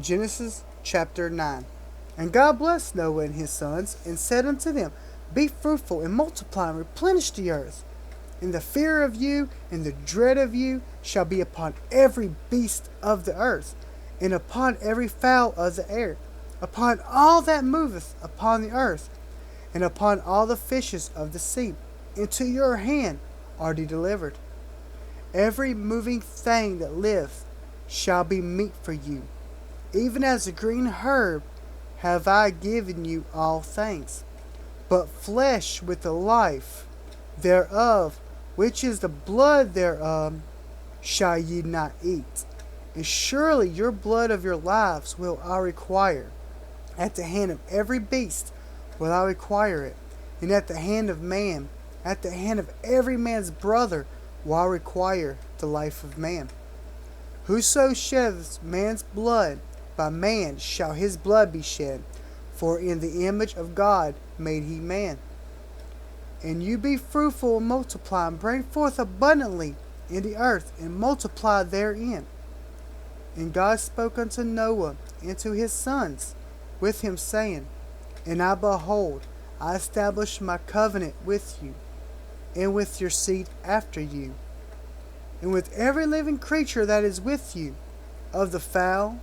Genesis chapter 9. And God blessed Noah and his sons, and said unto them, Be fruitful, and multiply, and replenish the earth. And the fear of you and the dread of you shall be upon every beast of the earth, and upon every fowl of the air, upon all that moveth upon the earth, and upon all the fishes of the sea. Into your hand are they delivered. Every moving thing that liveth shall be meat for you. Even as a green herb have I given you all things. But flesh with the life thereof, which is the blood thereof, shall ye not eat. And surely your blood of your lives will I require. At the hand of every beast will I require it, and at the hand of man, at the hand of every man's brother will I require the life of man. Whoso sheddeth man's blood, by man shall his blood be shed, for in the image of God made he man. And you be fruitful and multiply, and bring forth abundantly in the earth, and multiply therein. And God spoke unto Noah and to his sons with him, saying, And I behold, I establish my covenant with you, and with your seed after you, and with every living creature that is with you, of the fowl,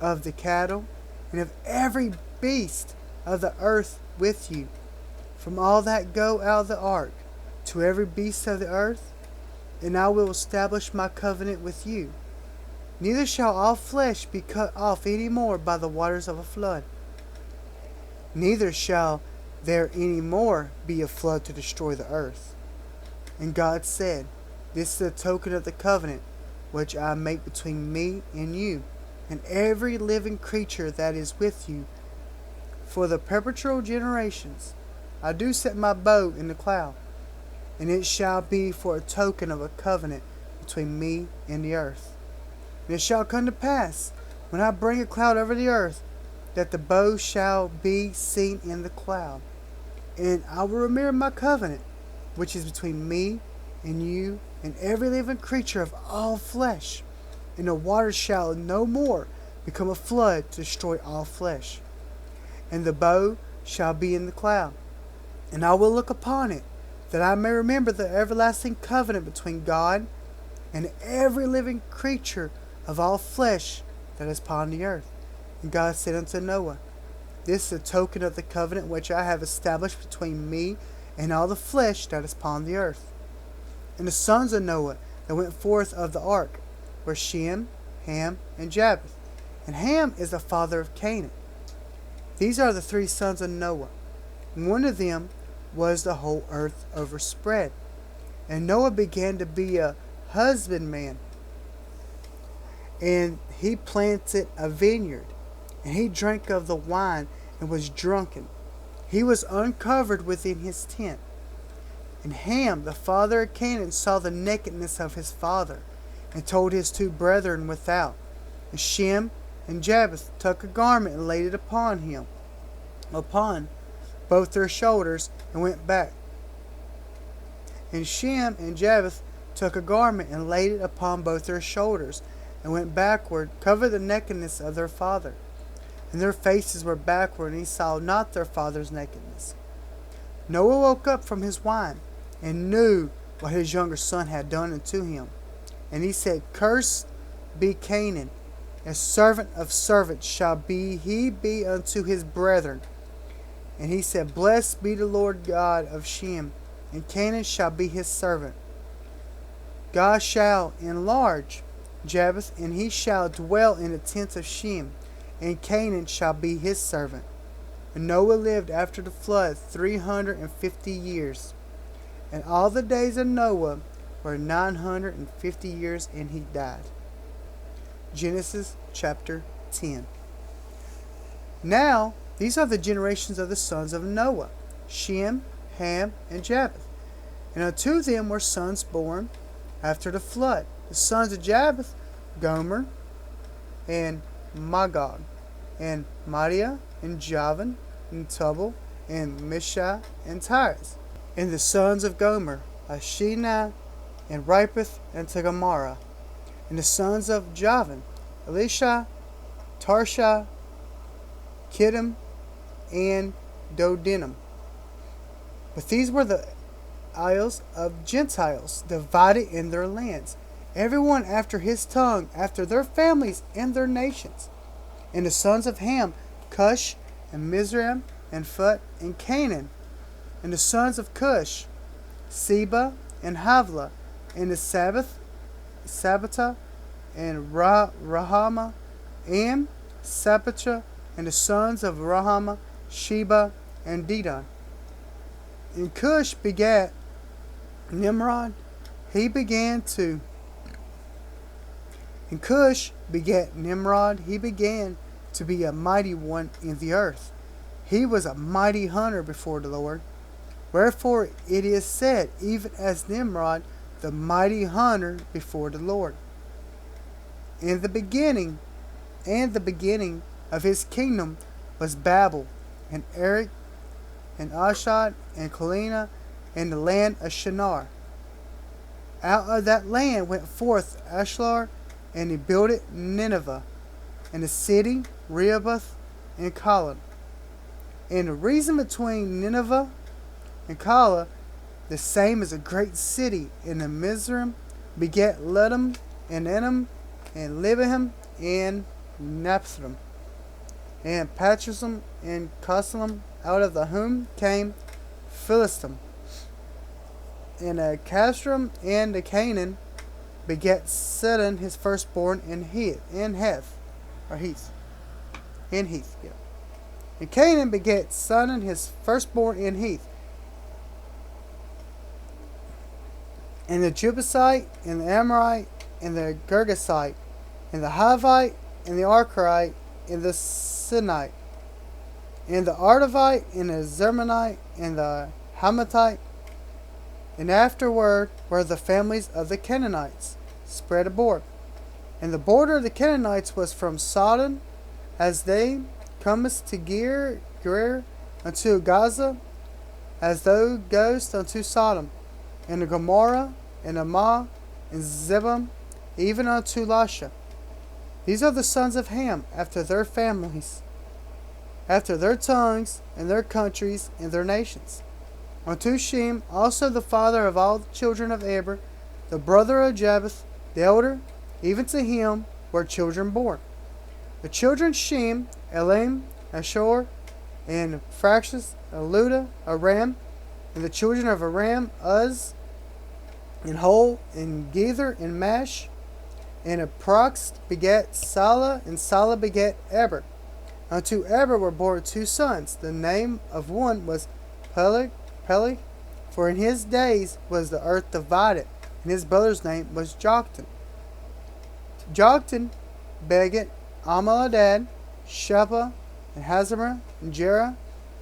of the cattle, and of every beast of the earth with you, from all that go out of the ark, to every beast of the earth, and I will establish my covenant with you. Neither shall all flesh be cut off any more by the waters of a flood. Neither shall there any more be a flood to destroy the earth. And God said, This is a token of the covenant which I make between me and you, and every living creature that is with you, for the perpetual generations. I do set my bow in the cloud, and it shall be for a token of a covenant between me and the earth. And it shall come to pass, when I bring a cloud over the earth, that the bow shall be seen in the cloud. And I will remember my covenant, which is between me and you and every living creature of all flesh. And the waters shall no more become a flood to destroy all flesh. And the bow shall be in the cloud. And I will look upon it, that I may remember the everlasting covenant between God and every living creature of all flesh that is upon the earth. And God said unto Noah, This is a token of the covenant which I have established between me and all the flesh that is upon the earth. And the sons of Noah that went forth of the ark were Shem, Ham, and Japheth. And Ham is the father of Canaan. These are the three sons of Noah. One of them was the whole earth overspread. And Noah began to be a husbandman. And he planted a vineyard. And he drank of the wine and was drunken. He was uncovered within his tent. And Ham, the father of Canaan, saw the nakedness of his father, and told his two brethren without. And Shem and Japheth took a garment and laid it upon both their shoulders, and went back. And Shem and Japheth took a garment and laid it upon both their shoulders, and went backward, covered the nakedness of their father. And their faces were backward, and he saw not their father's nakedness. Noah woke up from his wine, and knew what his younger son had done unto him. And he said, Cursed be Canaan, a servant of servants shall he be unto his brethren. And he said, Blessed be the Lord God of Shem, and Canaan shall be his servant. God shall enlarge Japheth, and he shall dwell in the tents of Shem, and Canaan shall be his servant. And Noah lived after the flood 350 years. And all the days of Noah were 950 years, and he died. Genesis chapter 10. Now, these are the generations of the sons of Noah, Shem, Ham, and Japheth. And unto them were sons born after the flood. The sons of Japheth, Gomer, and Magog, and Madiah, and Javan, and Tubal, and Mishah, and Tyrus. And the sons of Gomer, Ashina, and Ripeth, and Togarmah. And the sons of Javan, Elisha, Tarshish, Kittim, and Dodanim. But these were the isles of Gentiles, divided in their lands, everyone after his tongue, after their families and their nations. And the sons of Ham, Cush, and Mizraim, and Phut, and Canaan. And the sons of Cush, Seba, and Havilah, and the Sabbatah, and Rahama, and Sabbatah, and the sons of Rahama, Sheba, and Dedan. And Cush begat Nimrod. He began to And Cush begat Nimrod. He began to be a mighty one in the earth. He was a mighty hunter before the Lord. Wherefore it is said, even as Nimrod, the mighty hunter before the Lord. And the beginning of his kingdom was Babel, and Erech, and Ashad, and Kalina, and the land of Shinar. Out of that land went forth Ashlar, and he builded Nineveh, and the city Rehoboth, and Calah. And the reason between Nineveh and Calah, the same as a great city, and the Mizraim begat Ludum, and Enom, and Libahem, and Naphthalim, and Patrusum, and Casalim, out of the whom came Philistim. And Castrum and the Canaan begat Sidon his firstborn in Heath. Yeah. And Canaan begat Sidon his firstborn in Heath. And the Jebusite, and the Amorite, and the Girgasite, and the Hivite, and the Archite, and the Sinite, and the Artavite, and the Zermanite, and the Hamathite. And afterward were the families of the Canaanites spread abroad. And the border of the Canaanites was from Sodom, as they comest to Gerar unto Gaza, as thou goest unto Sodom, and to Gomorrah, and Amah, and Zebam, even unto Lasha. These are the sons of Ham, after their families, after their tongues, and their countries, and their nations. Unto Shem also the father of all the children of Eber, the brother of Japheth, the elder, even to him were children born. The children Shem, Elam, Ashur, and Phraxus, Eluda, Aram, and the children of Aram, Uz, and Hol, and Gether, and Mash, and Aprox begat Salah, and Salah begat Eber. Unto Eber were born two sons. The name of one was Peleg, for in his days was the earth divided, and his brother's name was Joktan. Joktan begat Amaladad, Shepha, and Hazamah, and Jerah,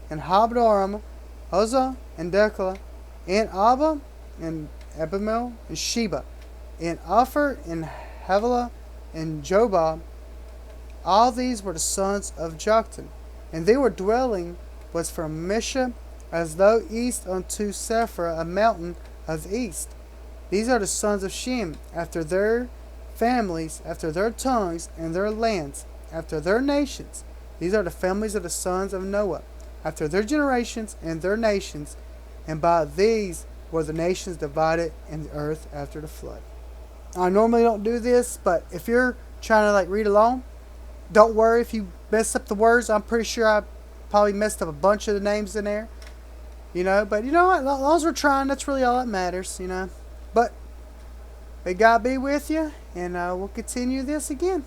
and Habdoram, Uzzah, and Dekla, and Abba, and Abimel, and Sheba, and Ophir, and Havilah, and Jobab. All these were the sons of Joktan, and their dwelling was from Misha, as though east unto Sephra, a mountain of the east. These are the sons of Shem, after their families, after their tongues, and their lands, after their nations. These are the families of the sons of Noah, after their generations and their nations, and by these were the nations divided in the earth after the flood. I normally don't do this, but if you're trying to read along, don't worry if you mess up the words. I'm pretty sure I probably messed up a bunch of the names in there. But you know what? As long as we're trying, that's really all that matters, But may God be with you, and we'll continue this again.